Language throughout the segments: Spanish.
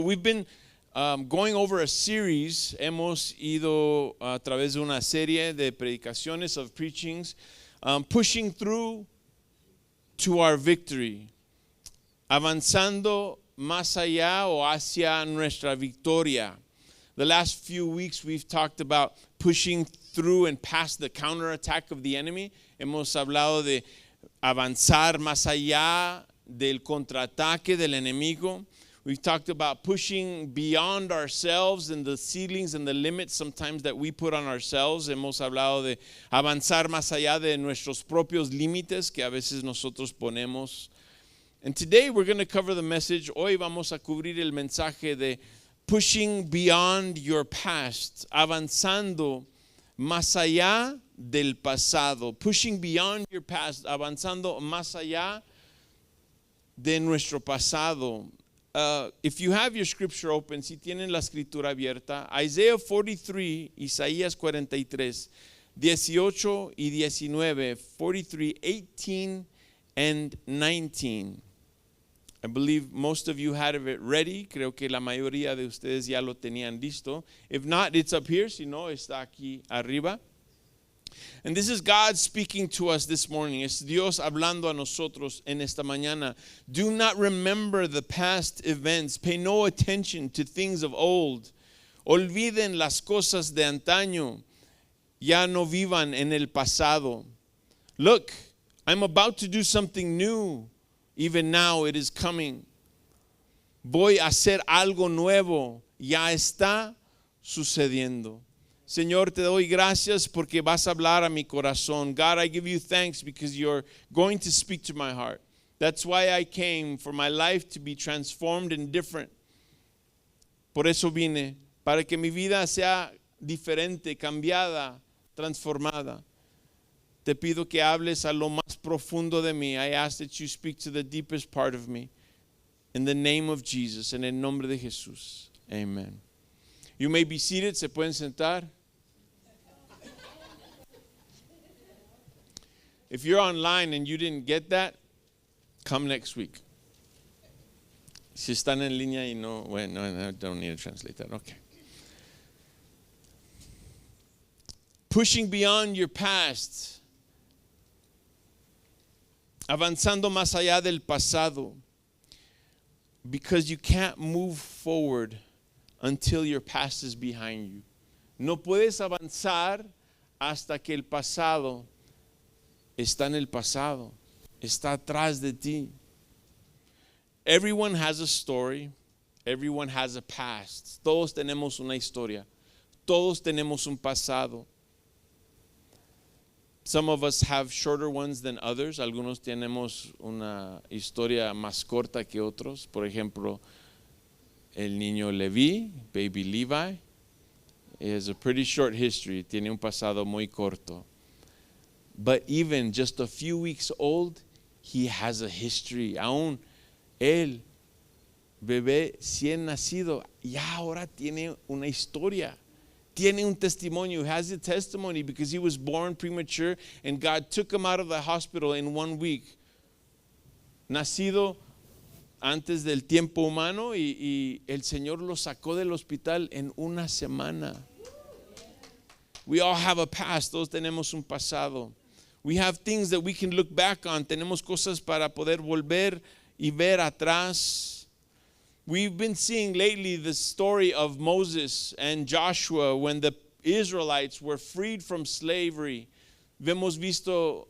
We've been going over a series. Hemos ido a través de una serie de predicaciones of preachings, pushing through to our victory, avanzando más allá o hacia nuestra victoria. The last few weeks we've talked about pushing through and past the counterattack of the enemy. Hemos hablado de avanzar más allá del contraataque del enemigo. We've talked about pushing beyond ourselves and the ceilings and the limits sometimes that we put on ourselves. Hemos hablado de avanzar más allá de nuestros propios límites que a veces nosotros ponemos. And today we're going to cover the message. Hoy vamos a cubrir el mensaje de pushing beyond your past, avanzando más allá del pasado. Pushing beyond your past, avanzando más allá de nuestro pasado. If you have your scripture open, si tienen la escritura abierta, Isaiah 43, Isaías 43, 18 y 19, 43, 18 and 19. I believe most of you had it ready. Creo que la mayoría de ustedes ya lo tenían listo. If not, it's up here. Si no, está aquí arriba. And this is God speaking to us this morning. Es Dios hablando a nosotros en esta mañana. Do not remember the past events. Pay no attention to things of old. Olviden las cosas de antaño. Ya no vivan en el pasado. Look, I'm about to do something new. Even now it is coming. Voy a hacer algo nuevo. Ya está sucediendo. Señor, te doy gracias porque vas a hablar a mi corazón. God, I give you thanks because you're going to speak to my heart. That's why I came, for my life to be transformed and different. Por eso vine, para que mi vida sea diferente, cambiada, transformada. Te pido que hables a lo más profundo de mí. I ask that you speak to the deepest part of me. In the name of Jesus, en el nombre de Jesús. Amen. You may be seated. Se pueden sentar. If you're online and you didn't get that, come next week. Si están en línea y no, bueno, I don't need to translate that. Okay. Pushing beyond your past. Avanzando más allá del pasado. Because you can't move forward until your past is behind you. No puedes avanzar hasta que el pasado está en el pasado, está atrás de ti. Everyone has a story. Everyone has a past. Todos tenemos una historia. Todos tenemos un pasado. Some of us have shorter ones than others. Algunos tenemos una historia más corta que otros. Por ejemplo, el niño Levi, baby Levi, has a pretty short history. Tiene un pasado muy corto. But even just a few weeks old, he has a history. Aún el bebé recién nacido ya ahora tiene una historia. Tiene un testimonio. He has a testimony because he was born premature and God took him out of the hospital in 1 week. Nacido antes del tiempo humano y el Señor lo sacó del hospital en una semana. We all have a past. Todos tenemos un pasado. We have things that we can look back on. Tenemos cosas para poder volver y ver atrás. We've been seeing lately the story of Moses and Joshua when the Israelites were freed from slavery. Hemos visto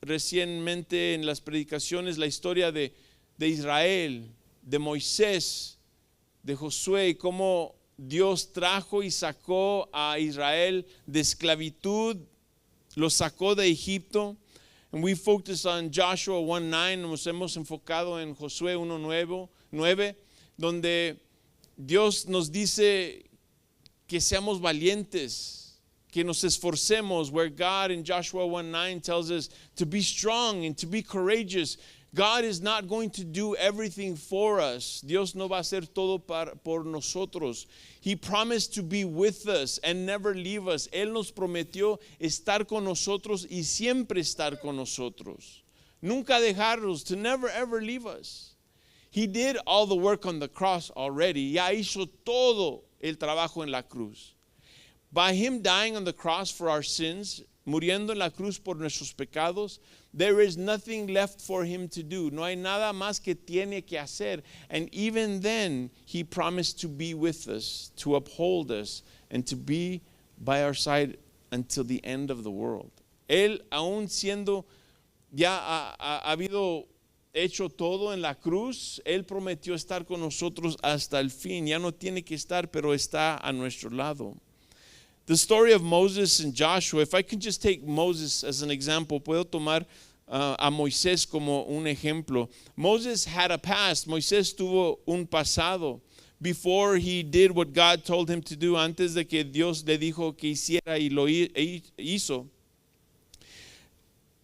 recientemente en las predicaciones la historia de Israel, de Moisés, de Josué, y cómo Dios trajo y sacó a Israel de esclavitud, lo sacó de Egipto. And we focused on Joshua 1:9, nos hemos enfocado en Josué 1:9, donde Dios nos dice que seamos valientes, que nos esforcemos, where God in Joshua 1:9 tells us to be strong and to be courageous. God is not going to do everything for us. Dios no va a hacer todo por nosotros. He promised to be with us and never leave us. Él nos prometió estar con nosotros y siempre estar con nosotros. Nunca dejarnos, to never ever leave us. He did all the work on the cross already. Ya hizo todo el trabajo en la cruz. By him dying on the cross for our sins, muriendo en la cruz por nuestros pecados, there is nothing left for him to do. No hay nada más que tiene que hacer. And even then, he promised to be with us, to uphold us, and to be by our side until the end of the world. Él, aún siendo, ya ha habido hecho todo en la cruz, Él prometió estar con nosotros hasta el fin. Ya no tiene que estar, pero está a nuestro lado. The story of Moses and Joshua, if I can just take Moses as an example, puedo tomar a Moisés como un ejemplo. Moses had a past. Moisés tuvo un pasado. Before he did what God told him to do, antes de que Dios le dijo que hiciera y lo hizo,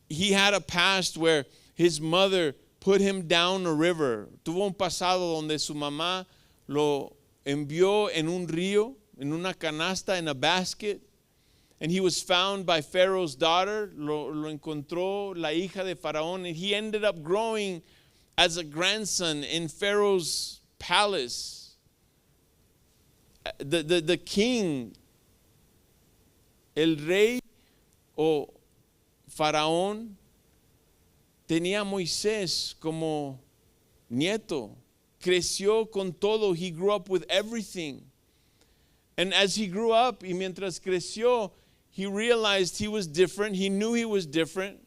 he had a past where his mother put him down a river. Tuvo un pasado donde su mamá lo envió en un río, en una canasta, in a basket. And he was found by Pharaoh's daughter. Lo encontró la hija de Faraón. And he ended up growing as a grandson in Pharaoh's palace. The king, el rey o Faraón, tenía a Moisés como nieto. Creció con todo. He grew up with everything. And as he grew up, y mientras creció, he realized he was different. He knew he was different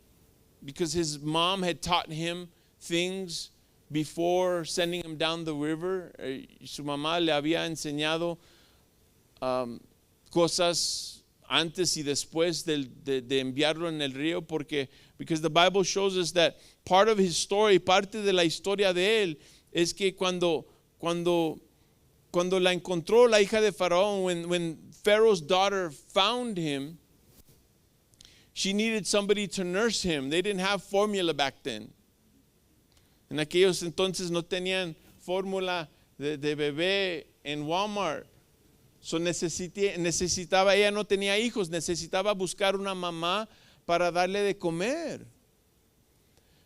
because his mom had taught him things before sending him down the river. Su mamá le había enseñado cosas antes y después de enviarlo en el río, because the Bible shows us that part of his story, parte de la historia de él, es que cuando la encontró la hija de Faraón, when Pharaoh's daughter found him, she needed somebody to nurse him. They didn't have formula back then. En aquellos entonces no tenían fórmula de bebé en Walmart. So necesitaba, ella no tenía hijos, necesitaba buscar una mamá para darle de comer.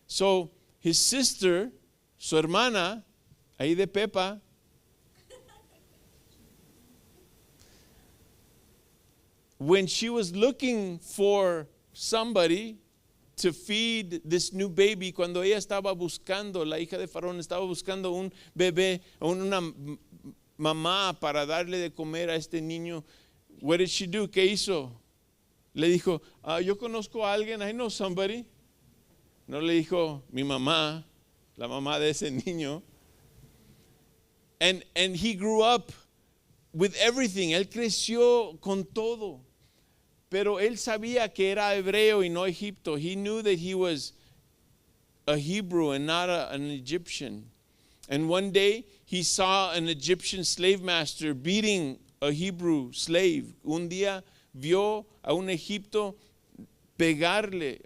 So his sister, su hermana, ahí de Pepa, when she was looking for somebody to feed this new baby, cuando ella estaba buscando, la hija de Faraón estaba buscando un bebé, una mamá para darle de comer a este niño, what did she do? ¿Qué hizo? Le dijo, yo conozco a alguien, I know somebody. No le dijo mi mamá, la mamá de ese niño. And he grew up with everything. Él creció con todo. Pero él sabía que era hebreo y no Egipto. He knew that he was a Hebrew and not an Egyptian. And one day he saw an Egyptian slave master beating a Hebrew slave. Un día vio a un Egipto pegarle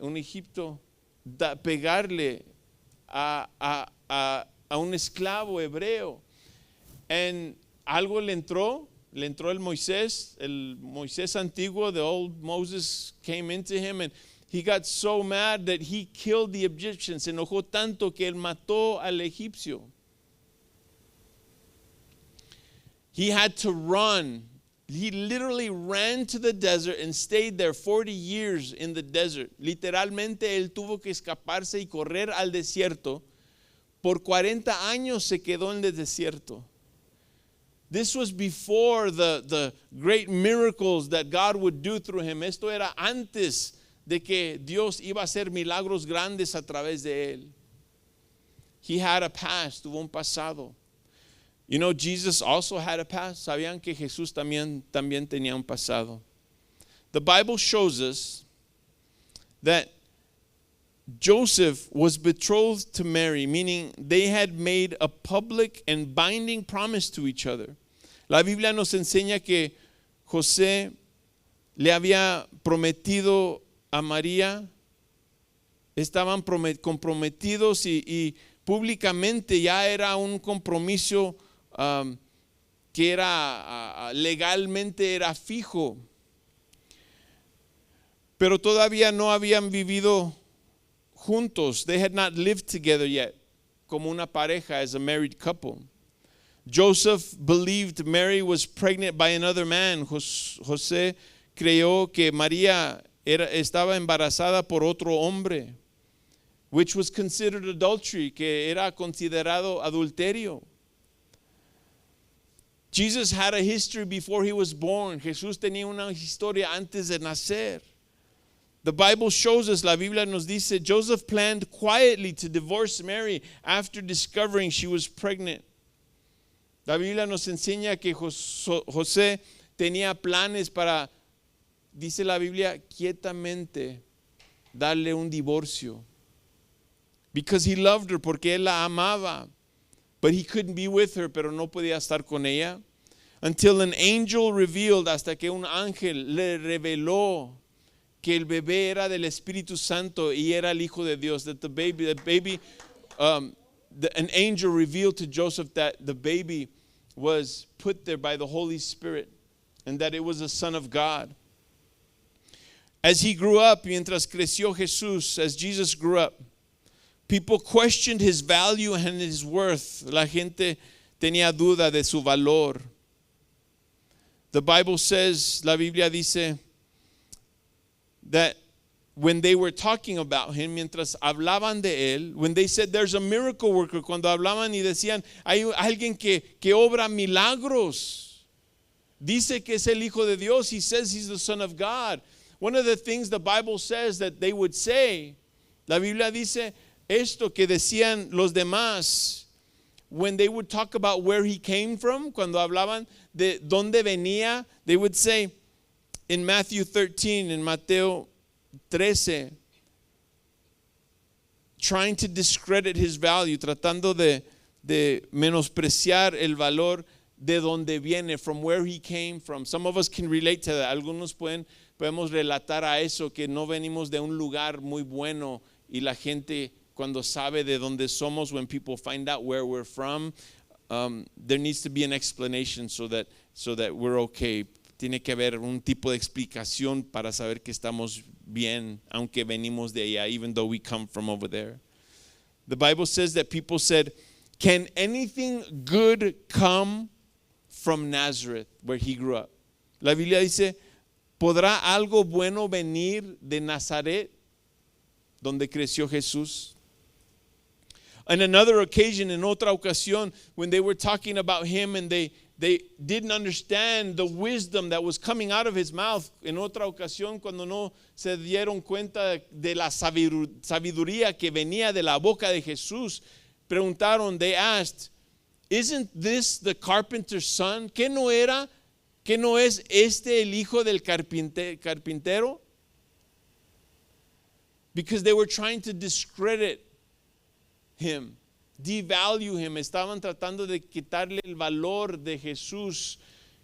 a un esclavo hebreo. And algo le entró el Moisés antiguo, the old Moses came into him, and he got so mad that he killed the Egyptians. Se enojó tanto que él mató al egipcio. He had to run. He literally ran to the desert and stayed there 40 years in the desert. Literalmente él tuvo que escaparse y correr al desierto. Por 40 años se quedó en el desierto. This was before the great miracles that God would do through him. Esto era antes de que Dios iba a hacer milagros grandes a través de él. He had a past, tuvo un pasado. You know, Jesus also had a past. ¿Sabían que Jesús también tenía un pasado? The Bible shows us that Joseph was betrothed to Mary, meaning they had made a public and binding promise to each other. La Biblia nos enseña que José le había prometido a María, estaban comprometidos y públicamente ya era un compromiso que era legalmente era fijo, pero todavía no habían vivido juntos. They had not lived together yet. como una pareja, as a married couple. Joseph believed Mary was pregnant by another man. José creyó que María estaba embarazada por otro hombre, which was considered adultery, que era considerado adulterio. Jesus had a history before he was born. Jesús tenía una historia antes de nacer. The Bible shows us, la Biblia nos dice, Joseph planned quietly to divorce Mary after discovering she was pregnant. La Biblia nos enseña que José tenía planes para, dice la Biblia, quietamente darle un divorcio. Because he loved her, porque él la amaba. But he couldn't be with her, pero no podía estar con ella. Until an angel revealed, hasta que un ángel le reveló que el bebé era del Espíritu Santo y era el Hijo de Dios. That an angel revealed to Joseph that the baby was put there by the Holy Spirit and that it was a son of God. As he grew up, mientras creció Jesús, as Jesus grew up, people questioned his value and his worth. La gente tenía duda de su valor. The Bible says, la Biblia dice, that when they were talking about him, mientras hablaban de él, when they said there's a miracle worker, cuando hablaban y decían, hay alguien que obra milagros, dice que es el Hijo de Dios, he says he's the Son of God. One of the things the Bible says that they would say, la Biblia dice esto que decían los demás, when they would talk about where he came from, cuando hablaban de dónde venía, they would say in Matthew 13, in Mateo 13, trying to discredit his value, tratando de menospreciar el valor de donde viene, from where he came from. Some of us can relate to that. Algunos podemos relatar a eso, que no venimos de un lugar muy bueno, y la gente cuando sabe de dónde somos, when people find out where we're from, there needs to be an explanation so that we're okay. Tiene que haber un tipo de explicación para saber que estamos bien, aunque venimos de allá, even though we come from over there. The Bible says that people said, can anything good come from Nazareth, where he grew up? La Biblia dice, ¿podrá algo bueno venir de Nazaret, donde creció Jesús? On another occasion, en otra ocasión, when they were talking about him and they didn't understand the wisdom that was coming out of his mouth. En otra ocasión, cuando no se dieron cuenta de la sabiduría que venía de la boca de Jesús, preguntaron, they asked, isn't this the carpenter's son? ¿Qué no es este el hijo del carpintero? Because they were trying to discredit him, devalue him. Estaban tratando de quitarle el valor de Jesús,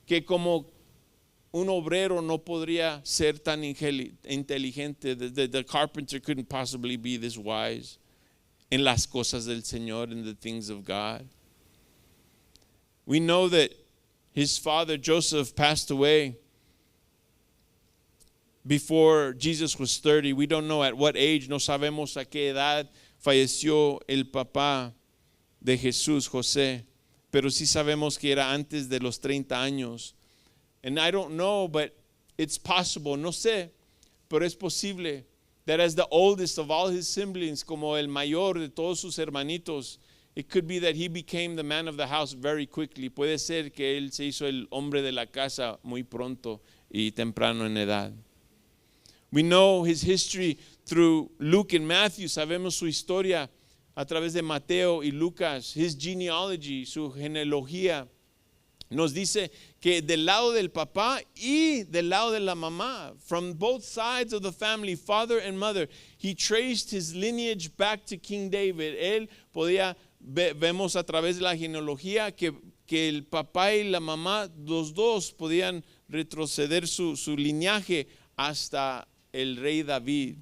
que como un obrero no podría ser tan inteligente. The carpenter couldn't possibly be this wise en las cosas del Señor, in the things of God. We know that his father Joseph passed away before Jesus was 30. We don't know at what age, no sabemos a qué edad falleció el papá de Jesús, José, pero sí sabemos que era antes de los 30 años. And I don't know, but it's possible, no sé, pero es posible that as the oldest of all his siblings, como el mayor de todos sus hermanitos, it could be that he became the man of the house very quickly. Puede ser que él se hizo el hombre de la casa muy pronto y temprano en edad. We know his history through Luke and Matthew. Sabemos su historia a través de Mateo y Lucas. His genealogy, su genealogía, nos dice que del lado del papá y del lado de la mamá, from both sides of the family, father and mother, he traced his lineage back to King David. Él podía, vemos a través de la genealogía que el papá y la mamá, los dos podían retroceder su linaje hasta el rey David.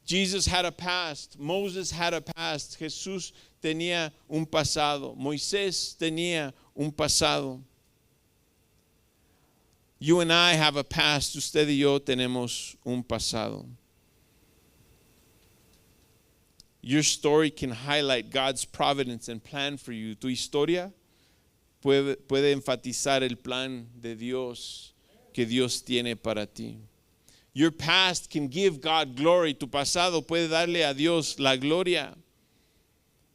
Jesus had a past. Moses had a past. Jesús tenía un pasado. Moisés tenía un pasado. You and I have a past. Usted y yo tenemos un pasado. Your story can highlight God's providence and plan for you. Tu historia puede enfatizar el plan de Dios que Dios tiene para ti. Your past can give God glory. Tu pasado puede darle a Dios la gloria.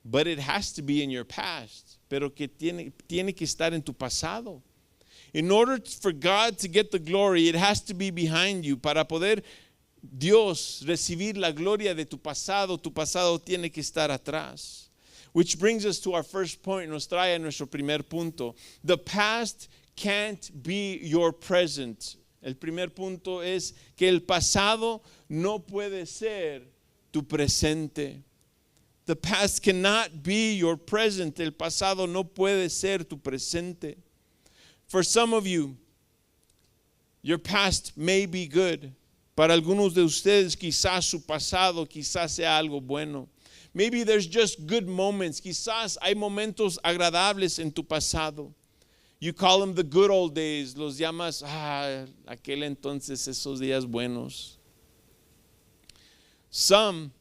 But it has to be in your past. Pero que tiene que estar en tu pasado. In order for God to get the glory, it has to be behind you. Para poder Dios recibir la gloria de tu pasado tiene que estar atrás. Which brings us to our first point. Nos trae a nuestro primer punto. The past can't be your present. El primer punto es que el pasado no puede ser tu presente. The past cannot be your present. El pasado no puede ser tu presente. For some of you, your past may be good. Para algunos de ustedes, quizás su pasado quizás sea algo bueno. Maybe there's just good moments. Quizás hay momentos agradables en tu pasado. You call them the good old days. Los llamas, aquel entonces, esos días buenos. Some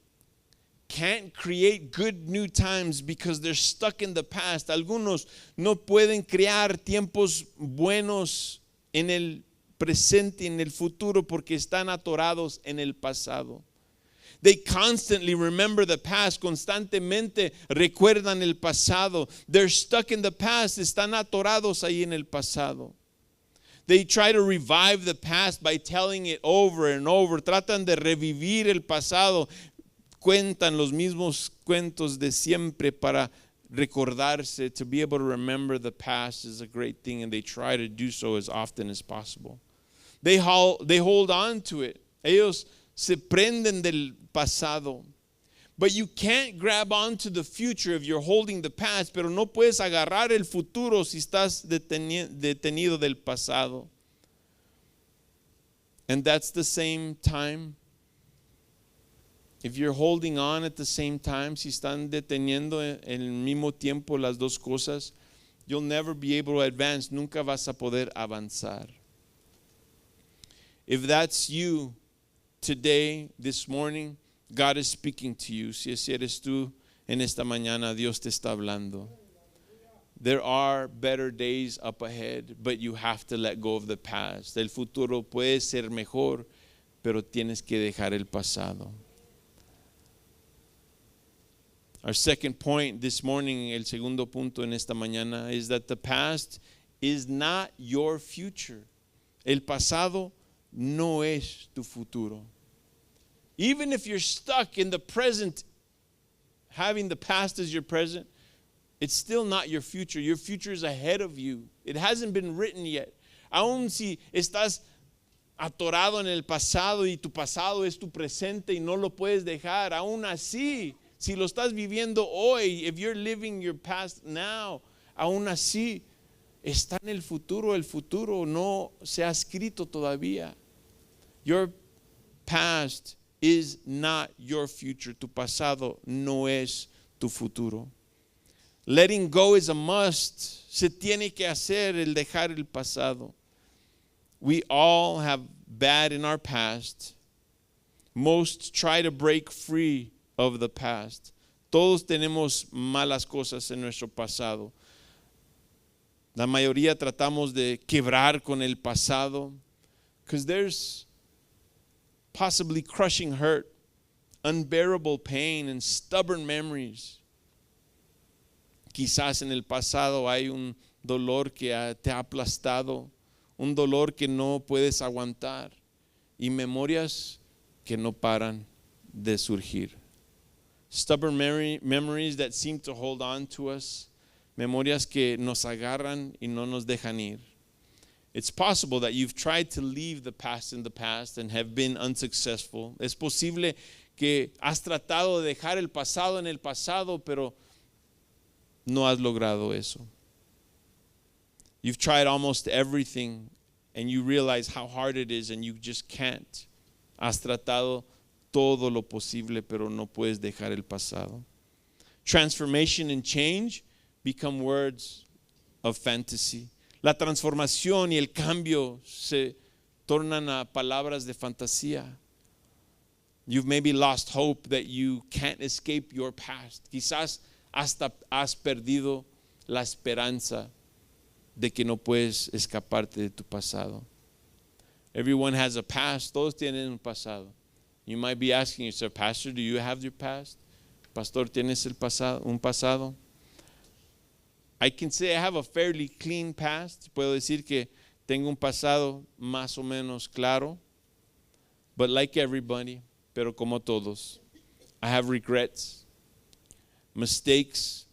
can't create good new times because they're stuck in the past. Algunos no pueden crear tiempos buenos en el presente, en el futuro, porque están atorados en el pasado. They constantly remember the past. Constantemente recuerdan el pasado. They're stuck in the past. Están atorados ahí en el pasado. They try to revive the past by telling it over and over. Tratan de revivir el pasado. Cuentan los mismos cuentos de siempre para recordarse. To be able to remember the past is a great thing, and they try to do so as often as possible. They hold on to it. Ellos se prenden del pasado. But you can't grab onto the future if you're holding the past, pero no puedes agarrar el futuro si estás detenido del pasado. And that's the same time. If you're holding on at the same time, si están deteniendo en el mismo tiempo las dos cosas, you'll never be able to advance. Nunca vas a poder avanzar. If that's you today, this morning, God is speaking to you. Si ese eres tú, en esta mañana Dios te está hablando. There are better days up ahead, but you have to let go of the past. El futuro puede ser mejor, pero tienes que dejar el pasado. Our second point this morning, el segundo punto en esta mañana, is that the past is not your future. El pasado no es tu futuro. Even if you're stuck in the present, having the past as your present, it's still not your future. Your future is ahead of you. It hasn't been written yet. Aun si estás atorado en el pasado y tu pasado es tu presente y no lo puedes dejar, aún así, si lo estás viviendo hoy, if you're living your past now, aún así, está en el futuro no se ha escrito todavía. Your past is not your future. Tu pasado no es tu futuro. Letting go is a must. Se tiene que hacer el dejar el pasado. We all have bad in our past. Most try to break free of the past. Todos tenemos malas cosas en nuestro pasado. La mayoría tratamos de quebrar con el pasado because there's possibly crushing hurt, unbearable pain, and stubborn memories. Quizás en el pasado hay un dolor que te ha aplastado, un dolor que no puedes aguantar y memorias que no paran de surgir. Stubborn memories that seem to hold on to us, memorias que nos agarran y no nos dejan ir. It's possible that you've tried to leave the past in the past and have been unsuccessful. Es posible que has tratado de dejar el pasado en el pasado, pero no has logrado eso. You've tried almost everything and you realize how hard it is and you just can't. Has tratado todo lo posible, pero no puedes dejar el pasado. Transformation and change become words of fantasy. La transformación y el cambio se tornan a palabras de fantasía. You've maybe lost hope that you can't escape your past. Quizás hasta has perdido la esperanza de que no puedes escaparte de tu pasado. Everyone has a past. Todos tienen un pasado. You might be asking yourself, Pastor, do you have your past? Pastor, ¿tienes un pasado? I can say I have a fairly clean past. Puedo decir que tengo un pasado más o menos claro. But like everybody, pero como todos, I have regrets, mistakes,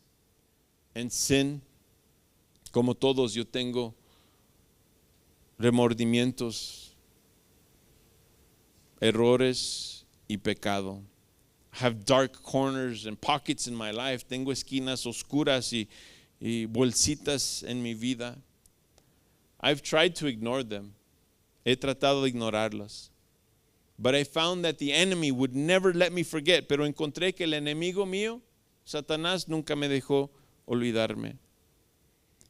and sin. Como todos, yo tengo remordimientos, errores y pecado. I have dark corners and pockets in my life. Tengo esquinas oscuras y bolsitas en mi vida. I've tried to ignore them. He tratado de ignorarlas. But I found that the enemy would never let me forget. Pero encontré que el enemigo mío, Satanás, nunca me dejó olvidarme.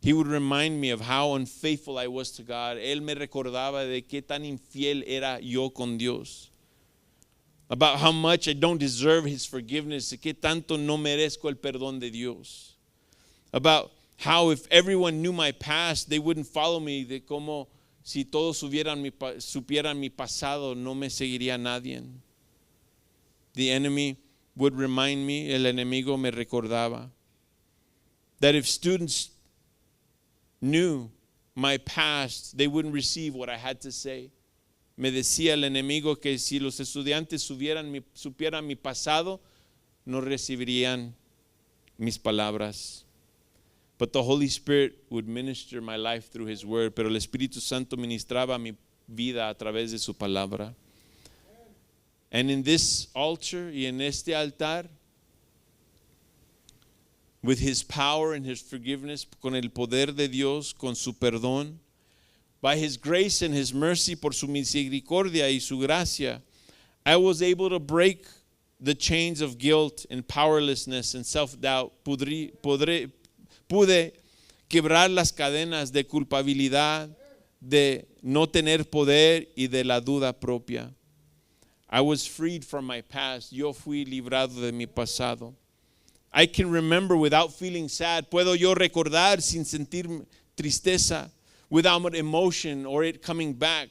He would remind me of how unfaithful I was to God. Él me recordaba de qué tan infiel era yo con Dios. About how much I don't deserve His forgiveness. De qué tanto no merezco el perdón de Dios. About how if everyone knew my past, they wouldn't follow me. De cómo si todos supieran mi pasado, no me seguiría nadie. The enemy would remind me, el enemigo me recordaba, that if students knew my past, they wouldn't receive what I had to say. Me decía el enemigo que si los estudiantes supieran mi pasado, no recibirían mis palabras. But the Holy Spirit would minister my life through His word. Pero el Espíritu Santo ministraba mi vida a través de su palabra. And in this altar y en este altar, with His power and His forgiveness, con el poder de Dios, con su perdón, by His grace and His mercy, por su misericordia y su gracia, I was able to break the chains of guilt and powerlessness and self-doubt. Pude quebrar las cadenas de culpabilidad, de no tener poder y de la duda propia. I was freed from my past. Yo fui librado de mi pasado. I can remember without feeling sad. Puedo yo recordar sin sentir tristeza, without emotion or it coming back.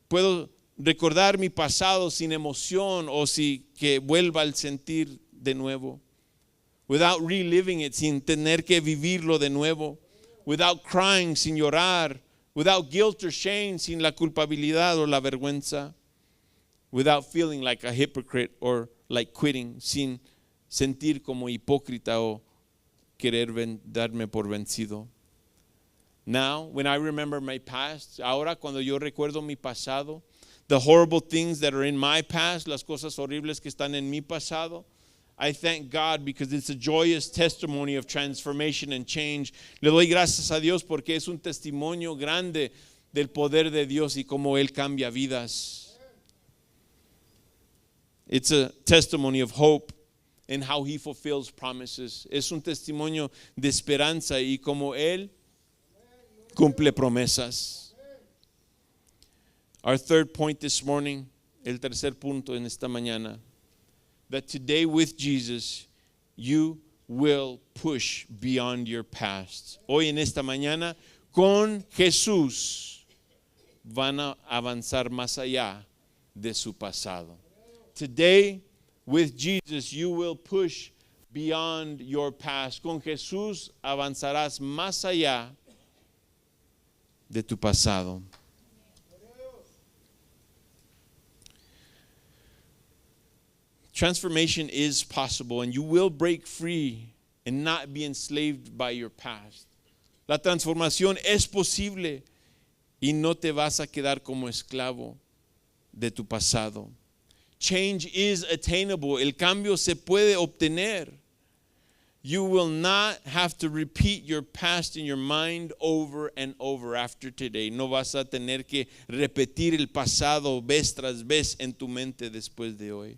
Puedo recordar mi pasado sin emoción o si que vuelva al sentir de nuevo. Without reliving it, sin tener que vivirlo de nuevo. Without crying, sin llorar. Without guilt or shame, sin la culpabilidad o la vergüenza. Without feeling like a hypocrite or like quitting, sin sentir como hipócrita o querer darme por vencido. Now, when I remember my past, ahora cuando yo recuerdo mi pasado, the horrible things that are in my past, las cosas horribles que están en mi pasado, I thank God because it's a joyous testimony of transformation and change. Le doy gracias a Dios porque es un testimonio grande del poder de Dios y cómo Él cambia vidas. It's a testimony of hope and how He fulfills promises. Es un testimonio de esperanza y cómo Él cumple promesas. Our third point this morning, el tercer punto en esta mañana, that today with Jesus, you will push beyond your past. Hoy en esta mañana, con Jesús, van a avanzar más allá de su pasado. Today, with Jesus, you will push beyond your past. Con Jesús avanzarás más allá de tu pasado. Transformation is possible and you will break free and not be enslaved by your past. La transformación es posible y no te vas a quedar como esclavo de tu pasado. Change is attainable. El cambio se puede obtener. You will not have to repeat your past in your mind over and over after today. No vas a tener que repetir el pasado vez tras vez en tu mente después de hoy.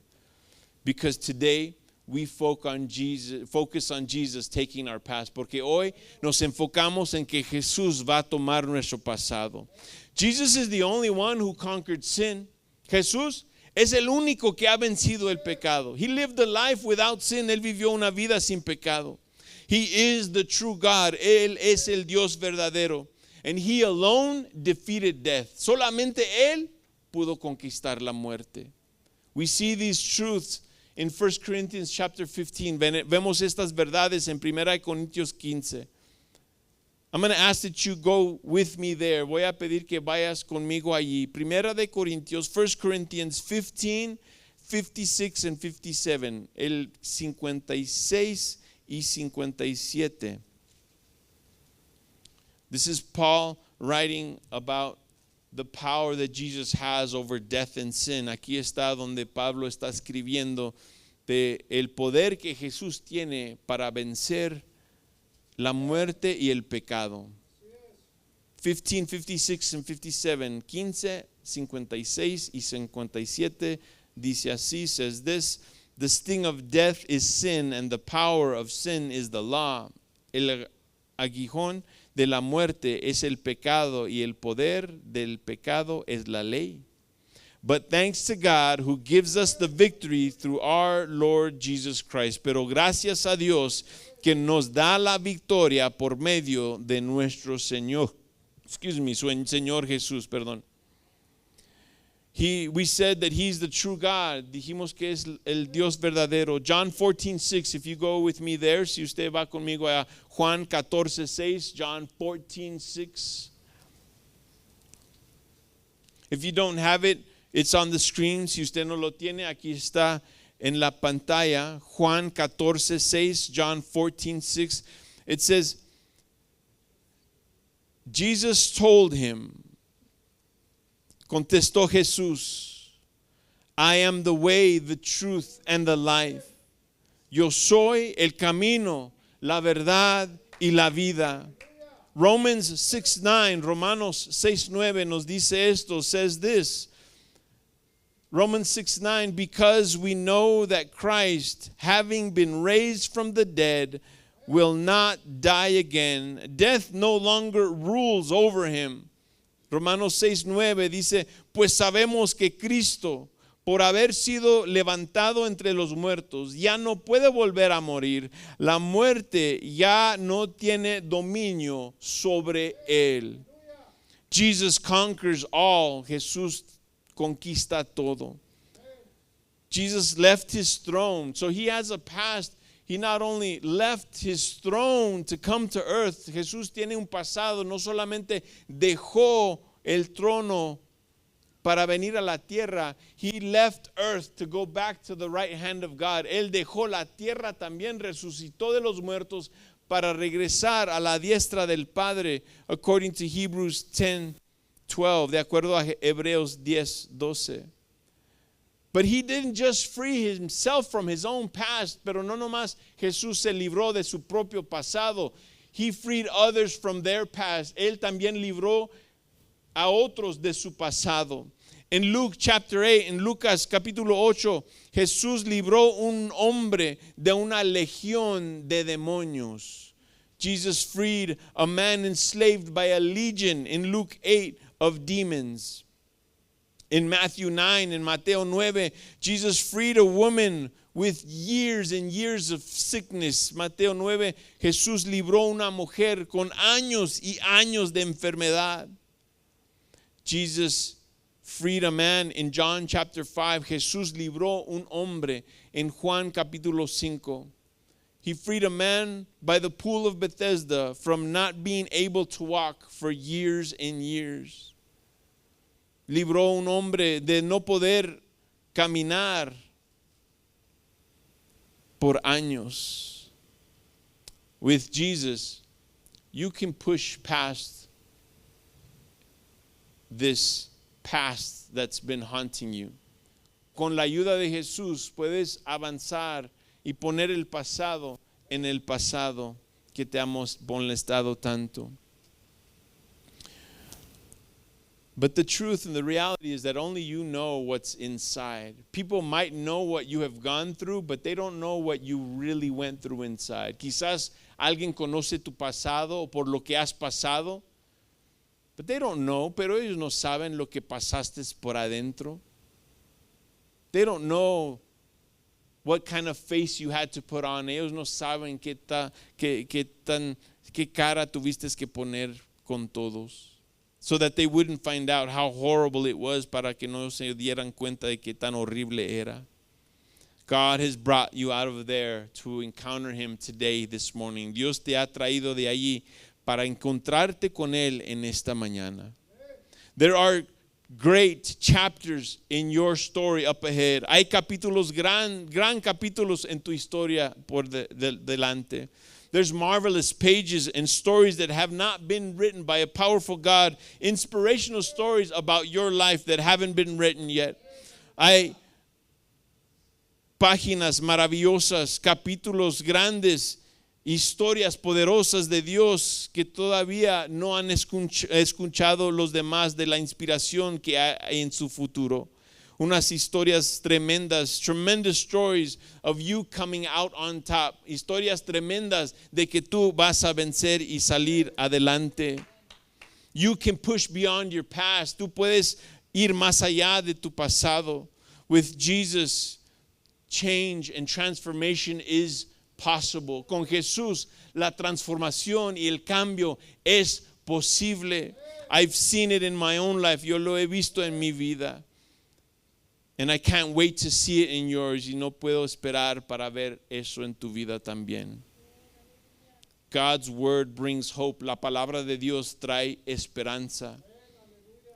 Because today we focus on Jesus taking our past. Porque hoy nos enfocamos en que Jesús va a tomar nuestro pasado. Jesus is the only one who conquered sin. Jesús Es el único que ha vencido el pecado. He lived a life without sin. Él vivió una vida sin pecado. He is the true God. Él es el Dios verdadero. And he alone defeated death. Solamente él pudo conquistar la muerte. We see these truths in 1 Corinthians chapter 15. Vemos estas verdades en 1 Corintios 15. I'm going to ask that you go with me there. Voy a pedir que vayas conmigo allí. 1 Corintios, 1 Corinthians 15, 56 and 57. El 56 y 57. This is Paul writing about the power that Jesus has over death and sin. Aquí está donde Pablo está escribiendo de el poder que Jesús tiene para vencer la muerte y el pecado. 15, 56 and 57. 15, 56 y 57 dice así, says this, the sting of death is sin and the power of sin is the law. El aguijón de la muerte es el pecado y el poder del pecado es la ley. But thanks to God who gives us the victory through our Lord Jesus Christ. Pero gracias a Dios que nos da la victoria por medio de nuestro Señor. Señor Jesús, perdón. We said that he's the true God. Dijimos que es el Dios verdadero. John 14:6. If you go with me there, si usted va conmigo a Juan 14:6, John 14:6. If you don't have it, it's on the screen. Si usted no lo tiene, aquí está en la pantalla. Juan 14:6, John 14:6. It says, Jesus told him, contestó Jesús, I am the way, the truth, and the life. Yo soy el camino, la verdad y la vida. Romans 6:9, Romanos 6:9 nos dice esto, says this. Romans 6:9, because we know that Christ, having been raised from the dead, will not die again. Death no longer rules over him. Romanos 6:9 dice, pues sabemos que Cristo, por haber sido levantado entre los muertos, ya no puede volver a morir. La muerte ya no tiene dominio sobre él. Jesus conquers all. Jesús conquista todo. Jesus left his throne. So he has a past. He not only left his throne to come to earth. Jesús tiene un pasado. No solamente dejó el trono para venir a la tierra. He left earth to go back to the right hand of God. Él dejó la tierra también, resucitó de los muertos para regresar a la diestra del Padre, according to Hebrews 10:12, de acuerdo a Hebreos 10:12. But he didn't just free himself from his own past, pero no nomás Jesús se libró de su propio pasado. He freed others from their past. Él también libró a otros de su pasado. En Luke chapter 8, en Lucas capítulo 8, Jesús libró un hombre de una legión de demonios. Jesus freed a man enslaved by a legion in Luke 8 of demons. In Matthew 9, in Mateo 9, Jesus freed a woman with years and years of sickness. Mateo 9, Jesús libró una mujer con años y años de enfermedad. Jesus freed a man in John chapter 5. Jesús libró un hombre en Juan capítulo 5. He freed a man by the pool of Bethesda from not being able to walk for years and years. Libró un hombre de no poder caminar por años. With Jesus, you can push past this past that's been haunting you. Con la ayuda de Jesús puedes avanzar y poner el pasado en el pasado que te ha molestado tanto. But the truth and the reality is that only you know what's inside. People might know what you have gone through, but they don't know what you really went through inside. Quizás alguien conoce tu pasado o por lo que has pasado, but they don't know, pero ellos no saben lo que pasaste por adentro. They don't know what kind of face you had to put on. Ellos no saben qué cara tuviste que poner con todos. So that they wouldn't find out how horrible it was, para que no se dieran cuenta de qué tan horrible era. God has brought you out of there to encounter him today, this morning. Dios te ha traído de allí para encontrarte con él en esta mañana. There are great chapters in your story up ahead. Hay capítulos, gran capítulos en tu historia por delante. There's marvelous pages and stories that have not been written by a powerful God. Inspirational stories about your life that haven't been written yet. Hay páginas maravillosas, capítulos grandes, historias poderosas de Dios que todavía no han escuchado los demás de la inspiración que hay en su futuro. Unas historias tremendas, tremendous stories of you coming out on top. Historias tremendas de que tú vas a vencer y salir adelante. You can push beyond your past. Tú puedes ir más allá de tu pasado. With Jesus, change and transformation is possible. Con Jesús, la transformación y el cambio es posible. I've seen it in my own life. Yo lo he visto en mi vida. And I can't wait to see it in yours. Y no puedo esperar para ver eso en tu vida también. God's word brings hope. La palabra de Dios trae esperanza.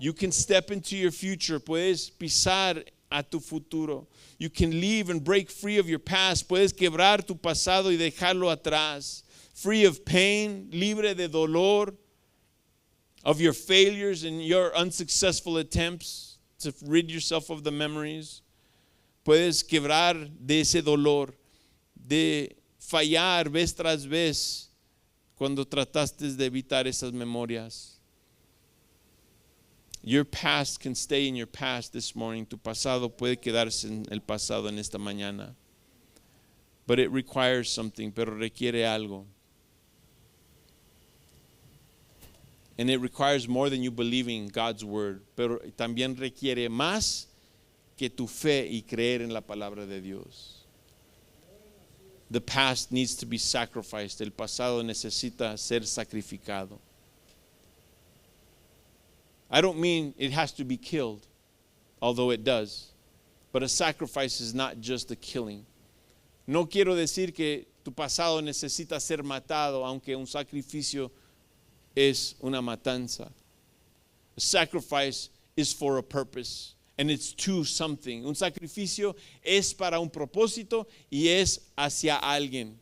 You can step into your future. Puedes pisar a tu futuro. You can leave and break free of your past. Puedes quebrar tu pasado y dejarlo atrás. Free of pain, libre de dolor, of your failures and your unsuccessful attempts to rid yourself of the memories. Puedes quebrar de ese dolor, de fallar vez tras vez cuando trataste de evitar esas memorias. Your past can stay in your past this morning. Tu pasado puede quedarse en el pasado en esta mañana. But it requires something, pero requiere algo. And it requires more than you believing God's word. Pero también requiere más que tu fe y creer en la palabra de Dios. The past needs to be sacrificed. El pasado necesita ser sacrificado. I don't mean it has to be killed, although it does. But a sacrifice is not just a killing. No quiero decir que tu pasado necesita ser matado, aunque un sacrificio es una matanza. A sacrifice is for a purpose, and it's to something. Un sacrificio es para un propósito y es hacia alguien.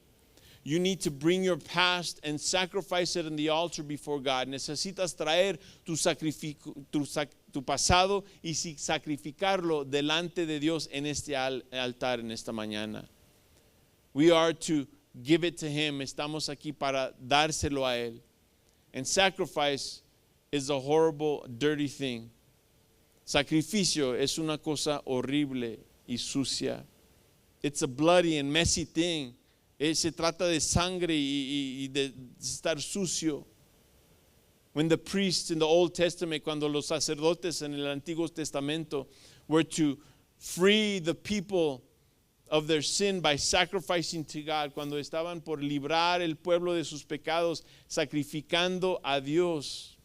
You need to bring your past and sacrifice it on the altar before God. Necesitas traer tu pasado y sacrificarlo delante de Dios en este altar en esta mañana. We are to give it to Him. Estamos aquí para dárselo a Él. And sacrifice is a horrible, dirty thing. Sacrificio es una cosa horrible y sucia. It's a bloody and messy thing. Se trata de sangre y de estar sucio. When the priests in the Old Testament, cuando los sacerdotes en el Antiguo Testamento were to free the people of their sin by sacrificing to God, cuando estaban por librar el pueblo de sus pecados, sacrificando a Dios,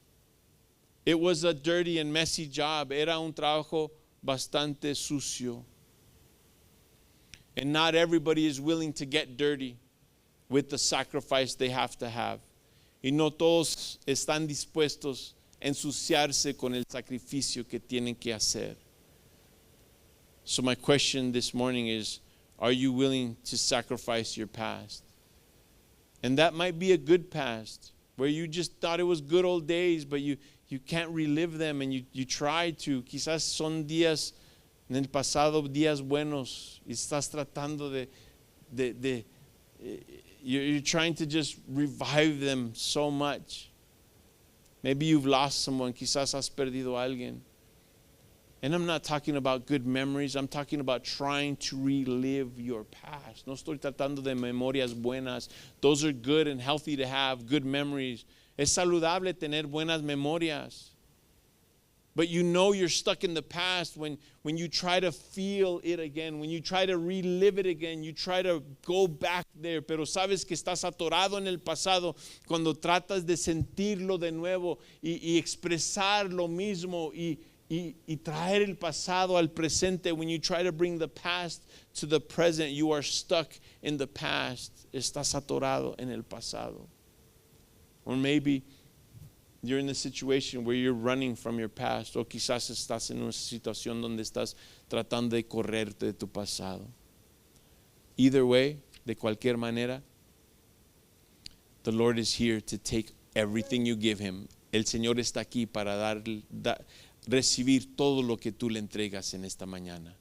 it was a dirty and messy job. Era un trabajo bastante sucio. And not everybody is willing to get dirty with the sacrifice they have to have. Y no todos están dispuestos a ensuciarse con el sacrificio que tienen que hacer. So my question this morning is, are you willing to sacrifice your past? And that might be a good past, where you just thought it was good old days, but you can't relive them, and you try to. Quizás son días en el pasado, días buenos, y estás tratando you're trying to just revive them so much. Maybe you've lost someone, quizás has perdido a alguien. And I'm not talking about good memories, I'm talking about trying to relive your past. No estoy tratando de memorias buenas. Those are good and healthy to have, good memories. Es saludable tener buenas memorias. But you know you're stuck in the past when you try to feel it again, when you try to relive it again, you try to go back there, pero sabes que estás atorado en el pasado cuando tratas de sentirlo de nuevo y expresar lo mismo y traer el pasado al presente. When you try to bring the past to the present, you are stuck in the past. Estás atorado en el pasado. Or maybe you're in a situation where you're running from your past, o quizás estás en una situación donde estás tratando de correrte de tu pasado. Either way, de cualquier manera, the Lord is here to take everything you give him. El Señor está aquí para recibir todo lo que tú le entregas en esta mañana.